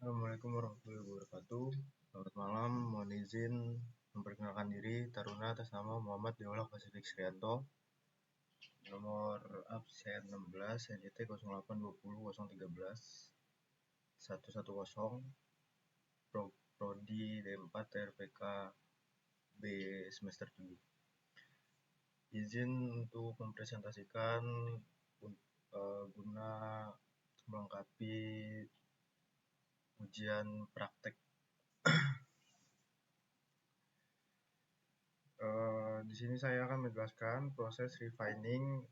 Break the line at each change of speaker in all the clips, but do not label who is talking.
Assalamualaikum warahmatullahi wabarakatuh. Selamat malam, mohon izin memperkenalkan diri. Taruna atas nama Muhammad Deola Pasifik Srianto, nomor absen 16 NJT 0820 110 Prodi D4 TRPK B semester 7. Izin untuk mempresentasikan guna melengkapi ujian praktek. Di sini saya akan menjelaskan proses refining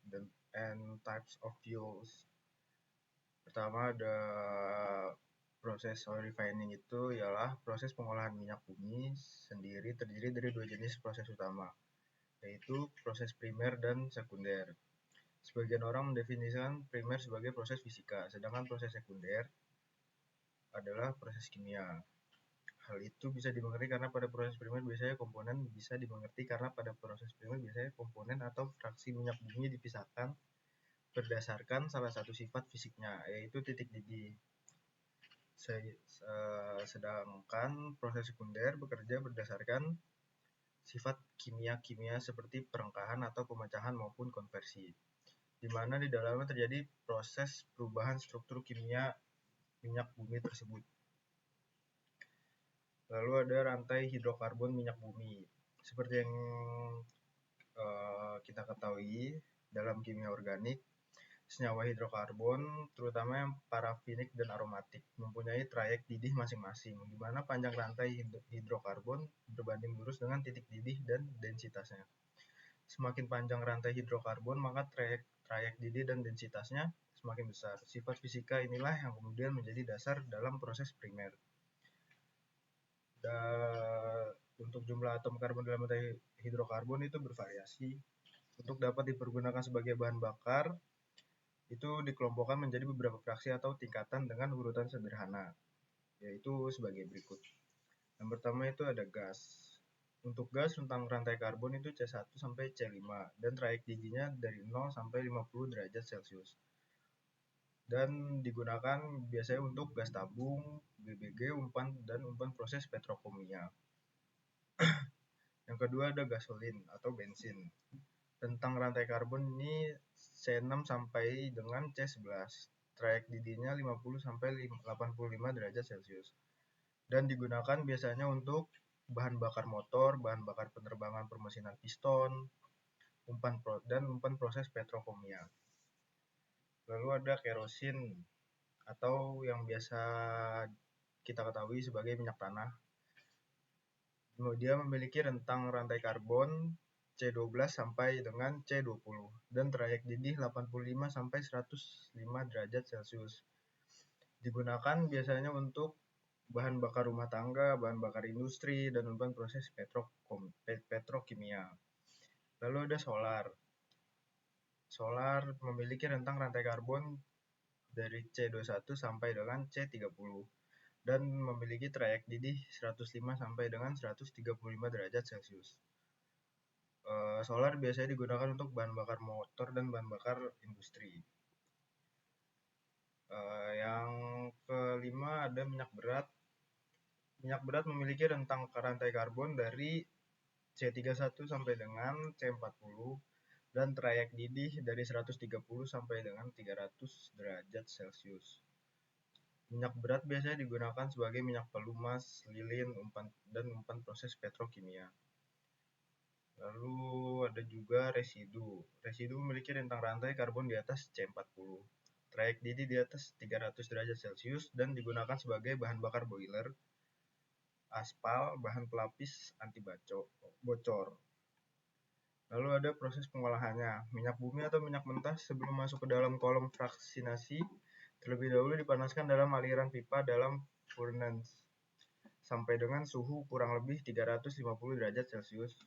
and types of fuels. Pertama ada proses refining itu ialah proses pengolahan minyak bumi sendiri terdiri dari dua jenis proses utama, yaitu proses primer dan sekunder. Sebagian orang mendefinisikan primer sebagai proses fisika, sedangkan proses sekunder adalah proses kimia. Hal itu bisa dimengerti karena pada proses primer biasanya komponen atau fraksi minyak bumi dipisahkan berdasarkan salah satu sifat fisiknya, yaitu titik didih. Sedangkan proses sekunder bekerja berdasarkan sifat kimia seperti perengkahan atau pemecahan maupun konversi, di mana di dalamnya terjadi proses perubahan struktur kimia minyak bumi tersebut. Lalu ada rantai hidrokarbon minyak bumi. Seperti yang kita ketahui dalam kimia organik, senyawa hidrokarbon, terutama yang parafinik dan aromatik, mempunyai trayek didih masing-masing, di mana panjang rantai hidrokarbon berbanding lurus dengan titik didih dan densitasnya. Semakin panjang rantai hidrokarbon, maka trayek didih dan densitasnya semakin besar. Sifat fisika inilah yang kemudian menjadi dasar dalam proses primer. Untuk jumlah atom karbon dalam rantai hidrokarbon itu bervariasi. Untuk dapat dipergunakan sebagai bahan bakar, itu dikelompokkan menjadi beberapa fraksi atau tingkatan dengan urutan sederhana, yaitu sebagai berikut. Yang pertama itu ada gas. Untuk gas, rentang rantai karbon itu C1 sampai C5 dan trayek didihnya dari 0 sampai 50 derajat Celcius. Dan digunakan biasanya untuk gas tabung, BBG, umpan, dan umpan proses petrokimia. Yang kedua ada gasolin atau bensin. Rentang rantai karbon ini C6 sampai dengan C11. Trayek didihnya 50 sampai 85 derajat Celcius. Dan digunakan biasanya untuk bahan bakar motor, bahan bakar penerbangan permesinan piston, umpan proses petrokimia. Lalu ada kerosin atau yang biasa kita ketahui sebagai minyak tanah. Dia memiliki rentang rantai karbon C12 sampai dengan C20 dan trayek didih 85 sampai 105 derajat Celcius. Digunakan biasanya untuk bahan bakar rumah tangga, bahan bakar industri, dan umpan proses petrokimia. Lalu ada solar. Solar memiliki rentang rantai karbon dari C21 sampai dengan C30 dan memiliki trayek didih 105 sampai dengan 135 derajat Celcius. Solar biasanya digunakan untuk bahan bakar motor dan bahan bakar industri. Yang kelima ada minyak berat. Minyak berat memiliki rentang rantai karbon dari C31 sampai dengan C40 dan trayek didih dari 130 sampai dengan 300 derajat Celcius. Minyak berat biasanya digunakan sebagai minyak pelumas, lilin, dan umpan proses petrokimia. Lalu ada juga residu. Residu memiliki rentang rantai karbon di atas C40. Trayek didih di atas 300 derajat Celcius dan digunakan sebagai bahan bakar boiler, aspal, bahan pelapis anti bocor. Lalu ada proses pengolahannya. Minyak bumi atau minyak mentah sebelum masuk ke dalam kolom fraksinasi terlebih dahulu dipanaskan dalam aliran pipa dalam furnace sampai dengan suhu kurang lebih 350 derajat Celcius.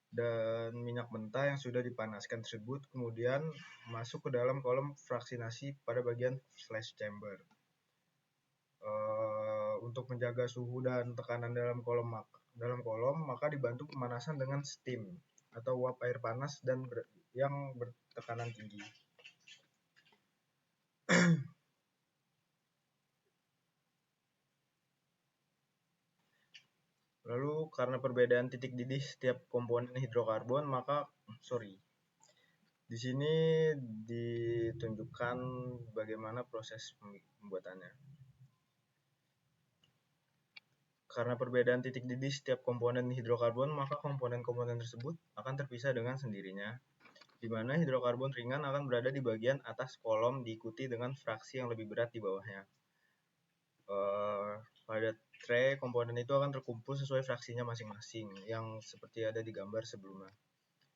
Dan minyak mentah yang sudah dipanaskan tersebut kemudian masuk ke dalam kolom fraksinasi pada bagian flash chamber. Untuk menjaga suhu dan tekanan dalam kolom maka dibantu pemanasan dengan steam atau uap air panas dan yang bertekanan tinggi. Lalu karena perbedaan titik didih setiap komponen hidrokarbon, maka di sini ditunjukkan bagaimana proses pembuatannya. Karena perbedaan titik didih setiap komponen hidrokarbon, maka komponen-komponen tersebut akan terpisah dengan sendirinya, di mana hidrokarbon ringan akan berada di bagian atas kolom diikuti dengan fraksi yang lebih berat di bawahnya. Pada tray, komponen itu akan terkumpul sesuai fraksinya masing-masing, yang seperti ada di gambar sebelumnya.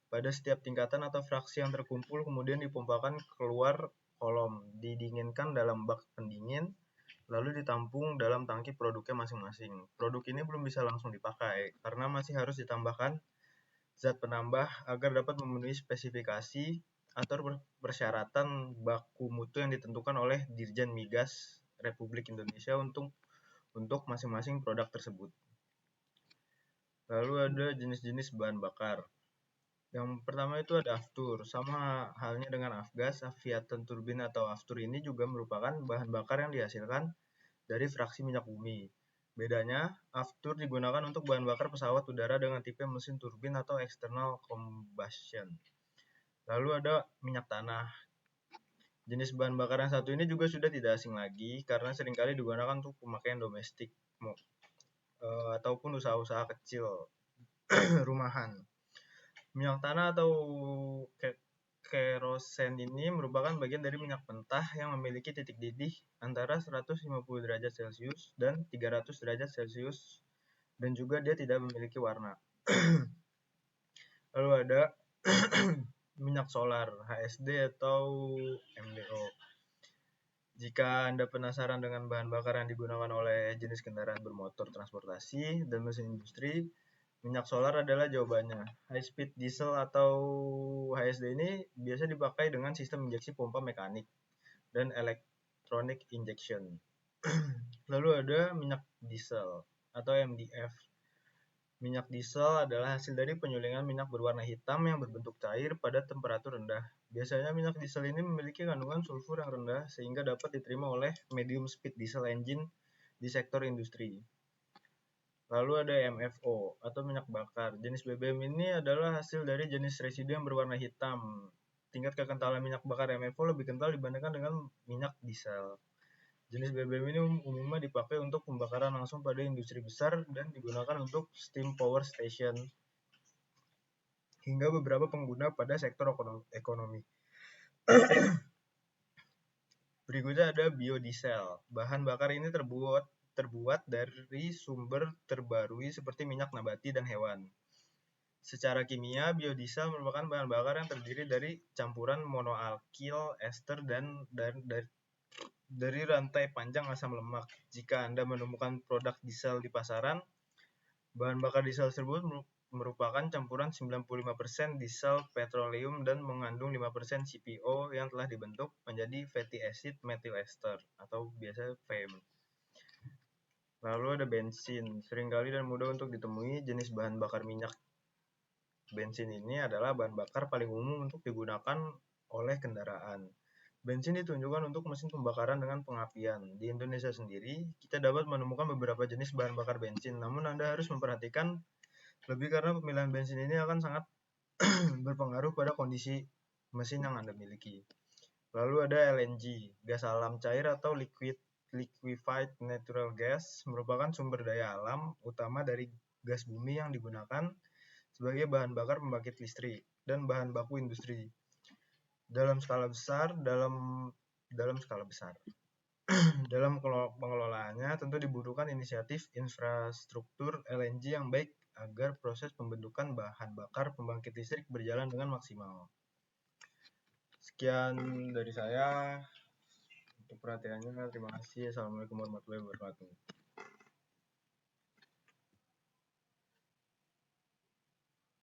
Pada setiap tingkatan atau fraksi yang terkumpul kemudian dipompakan keluar kolom, didinginkan dalam bak pendingin, lalu ditampung dalam tangki produknya masing-masing. Produk ini belum bisa langsung dipakai, karena masih harus ditambahkan zat penambah agar dapat memenuhi spesifikasi atau persyaratan baku mutu yang ditentukan oleh Dirjen Migas Republik Indonesia untuk masing-masing produk tersebut. Lalu ada jenis-jenis bahan bakar. Yang pertama itu ada aftur, sama halnya dengan afgas, aviation turbine atau aftur ini juga merupakan bahan bakar yang dihasilkan dari fraksi minyak bumi. Bedanya, aftur digunakan untuk bahan bakar pesawat udara dengan tipe mesin turbin atau external combustion. Lalu ada minyak tanah. Jenis bahan bakar yang satu ini juga sudah tidak asing lagi karena seringkali digunakan untuk pemakaian domestik ataupun usaha-usaha kecil rumahan. Minyak tanah atau kerosen ini merupakan bagian dari minyak mentah yang memiliki titik didih antara 150 derajat Celcius dan 300 derajat Celcius dan juga dia tidak memiliki warna. Lalu ada minyak solar, HSD atau MDO. Jika Anda penasaran dengan bahan bakar yang digunakan oleh jenis kendaraan bermotor transportasi dan mesin industri, minyak solar adalah jawabannya. High speed diesel atau HSD ini biasa dipakai dengan sistem injeksi pompa mekanik dan electronic injection. Lalu ada minyak diesel atau MDF. Minyak diesel adalah hasil dari penyulingan minyak berwarna hitam yang berbentuk cair pada temperatur rendah. Biasanya minyak diesel ini memiliki kandungan sulfur yang rendah sehingga dapat diterima oleh medium speed diesel engine di sektor industri. Lalu ada MFO atau minyak bakar. Jenis BBM ini adalah hasil dari jenis residu yang berwarna hitam. Tingkat kekentalan minyak bakar MFO lebih kental dibandingkan dengan minyak diesel. Jenis BBM ini umumnya dipakai untuk pembakaran langsung pada industri besar dan digunakan untuk steam power station hingga beberapa pengguna pada sektor ekonomi. Berikutnya ada biodiesel. Bahan bakar ini terbuat dari sumber terbarui seperti minyak nabati dan hewan. Secara kimia, biodiesel merupakan bahan bakar yang terdiri dari campuran monoalkil ester dan dari rantai panjang asam lemak. Jika Anda menemukan produk diesel di pasaran, bahan bakar diesel tersebut merupakan campuran 95% diesel petroleum dan mengandung 5% CPO yang telah dibentuk menjadi fatty acid methyl ester atau biasa FAME. Lalu ada bensin. Seringkali dan mudah untuk ditemui, jenis bahan bakar minyak bensin ini adalah bahan bakar paling umum untuk digunakan oleh kendaraan. Bensin ditunjukkan untuk mesin pembakaran dengan pengapian. Di Indonesia sendiri, kita dapat menemukan beberapa jenis bahan bakar bensin, namun Anda harus memperhatikan lebih karena pemilihan bensin ini akan sangat berpengaruh pada kondisi mesin yang Anda miliki. Lalu ada LNG, gas alam cair atau liquefied natural gas, merupakan sumber daya alam utama dari gas bumi yang digunakan sebagai bahan bakar pembangkit listrik dan bahan baku industri. Dalam skala besar, dalam pengelolaannya tentu dibutuhkan inisiatif infrastruktur LNG yang baik agar proses pembentukan bahan bakar pembangkit listrik berjalan dengan maksimal. Sekian dari saya untuk perhatiannya. Terima kasih. Assalamualaikum warahmatullahi wabarakatuh.